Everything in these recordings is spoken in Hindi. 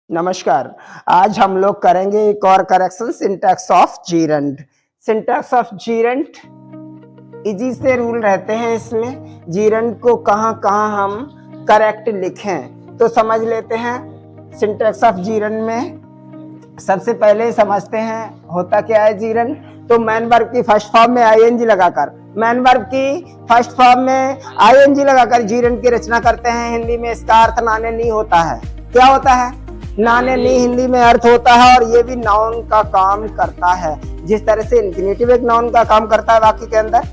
नमस्कार। आज हम लोग करेंगे एक और correction syntax of gerund. Syntax of gerund easy से रूल रहते हैं इसमें। जीरंड को कहाँ कहाँ हम करेक्ट लिखें तो समझ लेते हैं। सिंटैक्स ऑफ जीरंड में सबसे पहले समझते हैं होता क्या है जीरंड। तो मैन वर्ब की फर्स्ट फॉर्म में आईएनजी लगाकर, मैन वर्ब की फर्स्ट फॉर्म में आईएनजी लगाकर जीरंड की रचना करते हैं। हिंदी में इसका अर्थ नाने नहीं होता है। क्या होता है? नाने नहीं हिंदी में अर्थ होता है और ये भी नाउन का काम करता है। जिस तरह से इन्फिनेटिव एक नाउन का काम करता है वाक्य के अंदर,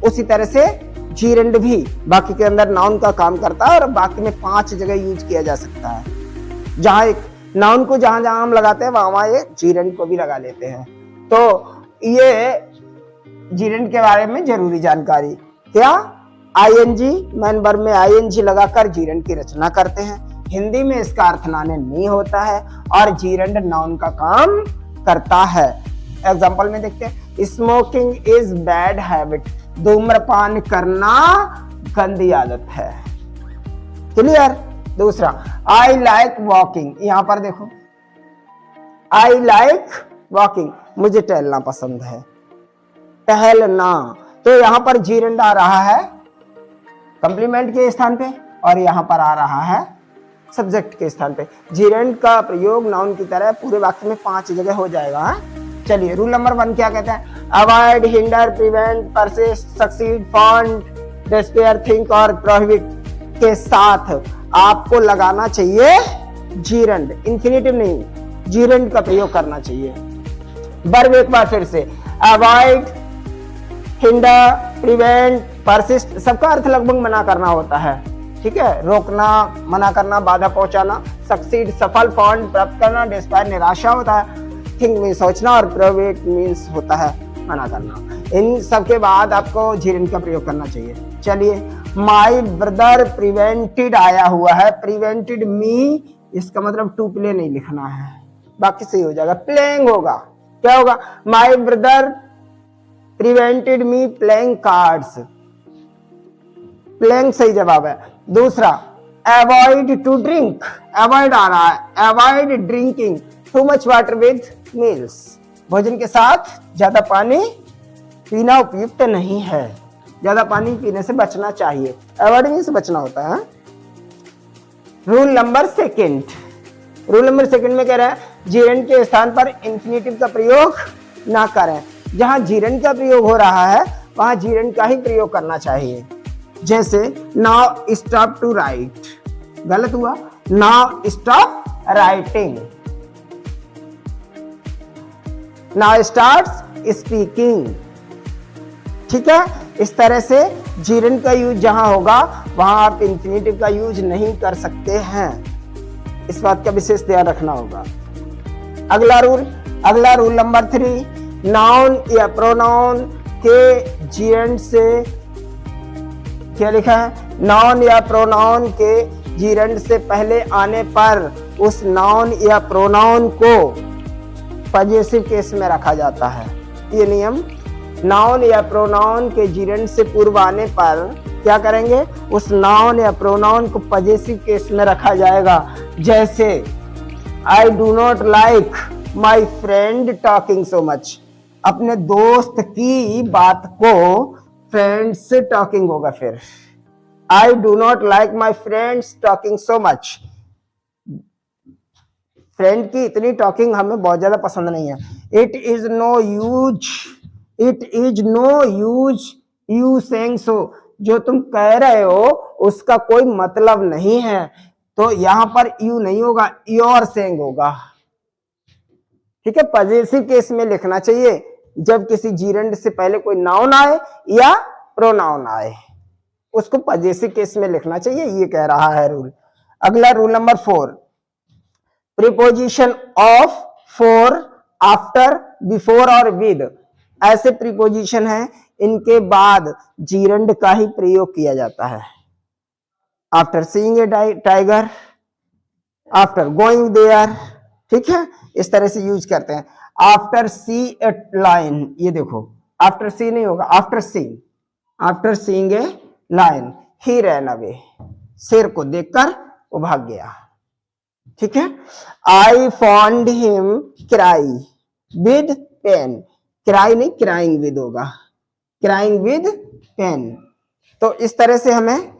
उसी तरह से जीरंड भी वाक्य के अंदर नाउन का काम करता है और वाक्य में 5 जगह यूज किया जा सकता है। जहां एक नाउन को जहां जहां हम लगाते हैं वहां ये जीरंड को भी लगा लेते हैं। तो ये जीरंड के बारे में जरूरी जानकारी क्या? आईएनजी, मैन वर्ब में आईएनजी लगाकर जीरंड की रचना करते हैं। हिंदी में इसका अर्थ नाने नहीं होता है और जीरंड नाउन का काम करता है। एग्जांपल में देखते हैं, स्मोकिंग इज बैड हैबिट, धूम्रपान करना गंदी आदत है। क्लियर? दूसरा, आई लाइक वॉकिंग, यहां पर देखो आई लाइक वॉकिंग, मुझे टहलना पसंद है। टहलना, तो यहां पर जीरंड आ रहा है कंप्लीमेंट के स्थान पे और यहां पर आ रहा है सब्जेक्ट के स्थान पे। जीरंड का प्रयोग नाउन की तरह पूरे वाक्य में 5 जगह हो जाएगा। चलिए, रूल नंबर 1 क्या कहते हैं? Avoid, hinder, prevent, persist, succeed, found, despair, think और प्रोहिबिट के साथ आपको लगाना चाहिए जीरंड। इंफिनिटिव नहीं, जीरंड का प्रयोग करना चाहिए। वर्ब एक बार फिर से, अवॉइड, हिंडर, प्रिवेंट, परसिस्ट, सबका अर्थ लगभग मना करना होता है। ठीक है, रोकना, मना करना, बाधा पहुंचाना। सक्सीड सफल, फाउंड प्राप्त करना, डिस्पायर निराशा होता है, थिंक मीन सोचना और प्रोहिबिट मीन्स होता है मना करना। इन सब के बाद आपको जीरंड का प्रयोग करना चाहिए। चलिए, माय ब्रदर प्रिवेंटेड आया हुआ है, प्रिवेंटेड मी, इसका मतलब टू प्ले नहीं लिखना है, बाकी सही हो जाएगा, प्लेइंग होगा। क्या होगा? My brother prevented me playing cards, playing सही जवाब है। दूसरा, अवॉइड टू ड्रिंक, अवॉइड आ रहा है, avoid drinking too much water with meals, भोजन के साथ ज्यादा पानी पीना उपयुक्त नहीं है, ज्यादा पानी पीने से बचना चाहिए। अवॉइडिंग से बचना होता है। रूल नंबर 2, रूल नंबर 2 में कह रहा है जीरंड के स्थान पर इंफिनिटिव का प्रयोग ना करें। जहां जीरंड का प्रयोग हो रहा है वहां जीरंड का ही प्रयोग करना चाहिए। जैसे नाउ स्टॉप टू राइट, गलत हुआ, now stop writing, now start speaking. ठीक है, इस तरह से जीरंड का यूज जहां होगा वहां आप इंफिनिटिव का यूज नहीं कर सकते हैं। इस बात का विशेष ध्यान रखना होगा। अगला रूल नंबर 3, नाउन या प्रोनाउन के जीरंड से, क्या लिखा है? नाउन या प्रोनाउन के जीरंड से पहले आने पर उस नाउन या प्रोनाउन को पजेसिव केस में रखा जाता है। ये नियम, नाउन या प्रोनाउन के जीरंड से पूर्व आने पर क्या करेंगे? उस नाउन या प्रोनाउन को पजेसिव केस में रखा जाएगा। जैसे आई do not like my friend talking so much, अपने दोस्त की बात को फ्रेंड्स से टॉकिंग होगा। फिर I do not like my friends talking so much, friend की इतनी टॉकिंग हमें बहुत ज्यादा पसंद नहीं है। It is no use you saying so, जो तुम कह रहे हो उसका कोई मतलब नहीं है। तो यहां पर यू नहीं होगा, योर सेइंग होगा। ठीक है, पजेसिव केस में लिखना चाहिए जब किसी जीरंड से पहले कोई नाउन आए या प्रोनाउन आए, उसको पजेसिव केस में लिखना चाहिए, ये कह रहा है रूल। अगला rule number 4, preposition of, for, after, before और विद, ऐसे प्रीपोजिशन हैं इनके बाद जीरंड का ही प्रयोग किया जाता है। After seeing a tiger, after going there, ठीक है, इस तरह से यूज करते हैं। आफ्टर सी ए लाइन, ये देखो आफ्टर सी नहीं होगा, after seeing a lion, he ran away, शेर को देखकर वो भाग गया। ठीक है। I found him cry with pain, cry नहीं क्राइंग विद होगा, क्राइंग विद पेन। तो इस तरह से हमें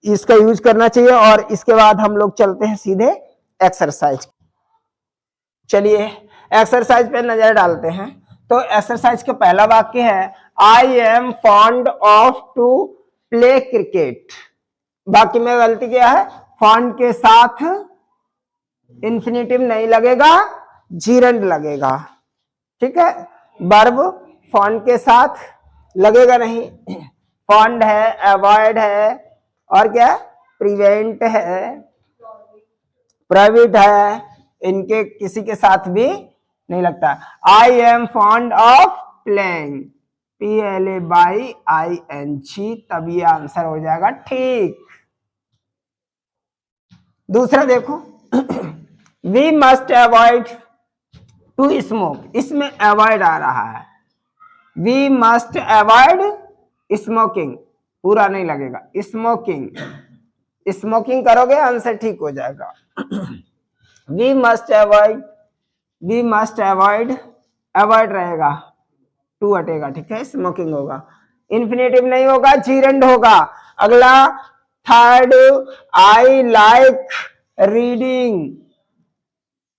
इसका यूज करना चाहिए। और इसके बाद हम लोग चलते हैं सीधे एक्सरसाइज। चलिए एक्सरसाइज पे नजर डालते हैं। तो एक्सरसाइज का पहला वाक्य है I am fond of to play cricket. वाक्य में गलती क्या है, फॉन्ड के साथ इंफिनिटिव नहीं लगेगा, जीरंड लगेगा। ठीक है, वर्ब फॉन्ड के साथ लगेगा नहीं। फॉन्ड है, अवॉइड है, और क्या प्रिवेंट है, प्रोहिबिट है, इनके किसी के साथ भी नहीं लगता। I am fond of playing, PLAYING, तब ये आंसर हो जाएगा ठीक। दूसरा देखो we must avoid to smoke, इसमें अवॉइड आ रहा है। वी मस्ट अवॉइड स्मोकिंग, पूरा नहीं लगेगा, स्मोकिंग, स्मोकिंग करोगे आंसर ठीक हो जाएगा। We must avoid, we must avoid, avoid रहेगा, टू हटेगा, ठीक है, स्मोकिंग होगा। इन्फिनेटिव नहीं होगा, जीरंड होगा। अगला third, I like reading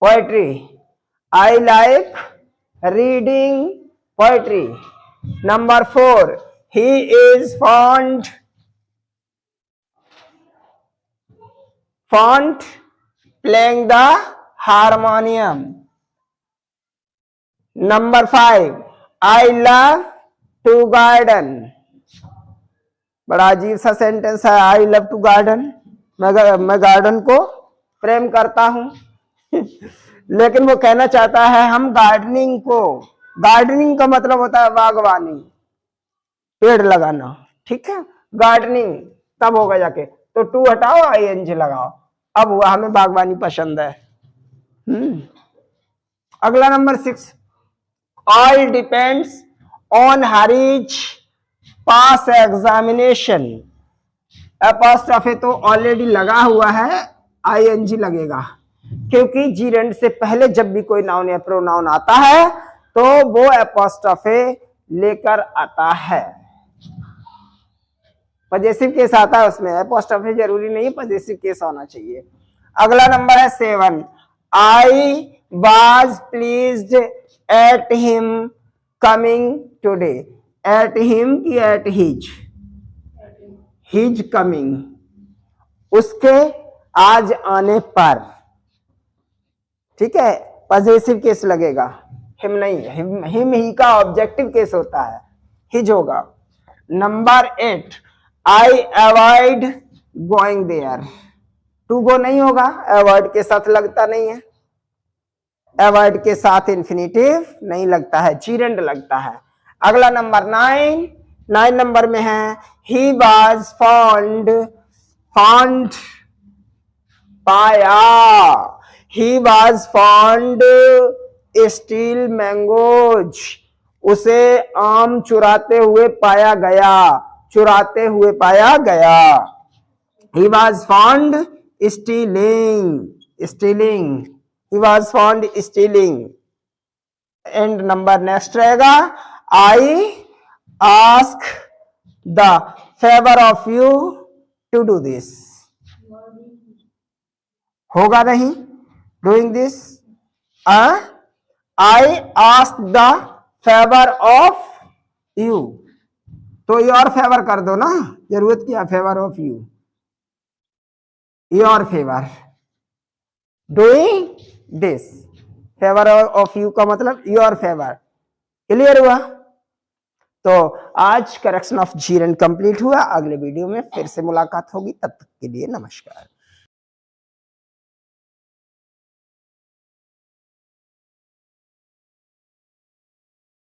poetry, I like reading poetry. Number 4, he is fond playing the harmonium. Number 5, I love to garden। बड़ा अजीब सा सेंटेंस है, आई लव टू गार्डन, मैं गार्डन को प्रेम करता हूं। लेकिन वो कहना चाहता है हम गार्डनिंग को, गार्डनिंग का मतलब होता है बागवानी, पेड़ लगाना, ठीक है, गार्डनिंग तब होगा जाके। तो टू हटाओ, ING लगाओ, अब हुआ हमें बागवानी पसंद है। अगला number 6, all depends on Harry's pass examination. Apostrophe तो ऑलरेडी लगा हुआ है, ING लगेगा, क्योंकि जीरेंड से पहले जब भी कोई नाउन या प्रोनाउन आता है तो वो एपोस्ट्रोफे लेकर आता है। पजेसिव केस आता है उसमें, एपोस्ट्रोफे जरूरी नहीं है, पजेसिव केस होना चाहिए। अगला नंबर है 7, I was pleased at him coming today. At him की एट हिज, हिज कमिंग, उसके आज आने पर, ठीक है, पजेसिव केस लगेगा, हिम नहीं, हिम ही का ऑब्जेक्टिव केस होता है, हिज होगा। Number 8, I avoid going there. To go नहीं होगा, अवॉइड के साथ लगता नहीं है, अवॉइड के साथ इंफिनिटिव नहीं लगता है, जीरेंड लगता है। अगला नंबर 9 नंबर में है ही वाज फॉन्ड, फॉन्ड पाया, ही वाज फॉन्ड स्टील मैंगोज, उसे आम चुराते हुए पाया गया, चुराते हुए पाया गया। He was found stealing, stealing, he was found stealing. And number next रहेगा I ask the favour of you to do this. होगा नहीं, doing this. I ask the favour of you, तो योर फेवर कर दो ना, जरूरत क्या, favour of you, your favour, doing this, favour of you का मतलब योर फेवर। क्लियर हुआ? तो आज करेक्शन ऑफ जीरेंड कंप्लीट हुआ। अगले वीडियो में फिर से मुलाकात होगी, तब तक के लिए नमस्कार।